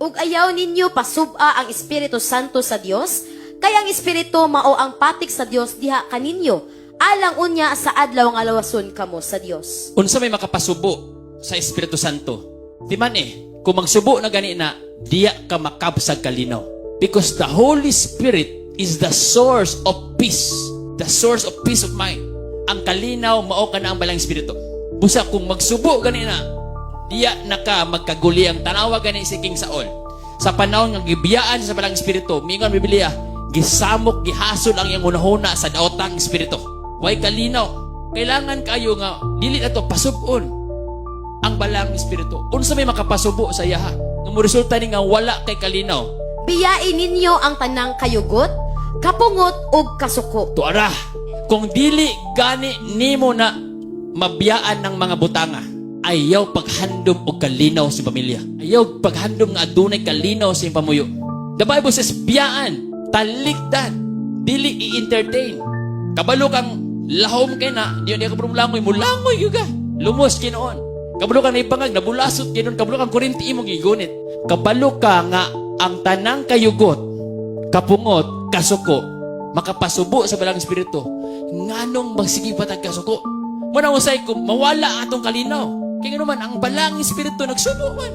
ug ayaw ninyo pasub-a ang Espiritu Santo sa Dios, kay ang Espiritu mao ang patik sa Dios diha kaninyo, alang unya sa adlaw nga lawason kamo sa Dios. Unsa may makapasubo sa Espiritu Santo? Di man kung magsubo na gani na, diya ka makabsag kalinaw. Because the Holy Spirit is the source of peace. The source of peace of mind. Ang kalinaw, mao ka na ang balang Espiritu. Busa kung magsubo gani na, diya na ka magkaguli ang tanawa gani si King Saul. Sa panahon ng gibiyaan sa balang Espiritu, mingon Biblia, gisamok, gihasol ang iyang hunahuna sa daotang Espiritu. Way kalinaw. Kailangan kayo nga, dili na to pasubon ang balang Espiritu. Unsa may makapasubo sa iyaha? Nga mo resulta ni nga wala kay kalinaw. Biyain ninyo ang tanang kayugot, kapungot ug kasuko. Tuara, kung dili gani nimo na mabiyaan ng mga butanga, ayaw paghandom og kalinaw sa pamilya. Ayaw paghandom nga adunay kalinaw sa iyong pamuyo. The Bible says, biyaan, talikdan, dili i-entertain. Kabalo kang lahom kay na, di ka langoy mo, langoy yuga. Lumos kinoon. Kabalo kang naipangag, nabulasot kinoon, kabalo kang kurinti imong gigunit. Kabalo ka nga ang tanang kayugot, kapungot, kasuko, makapasubo sa balang Espiritu. Nganong magsigipat ang kasuko? Muna usay kung mawala atong kalinaw. Kaya naman, ang balang Espiritu nagsubo man.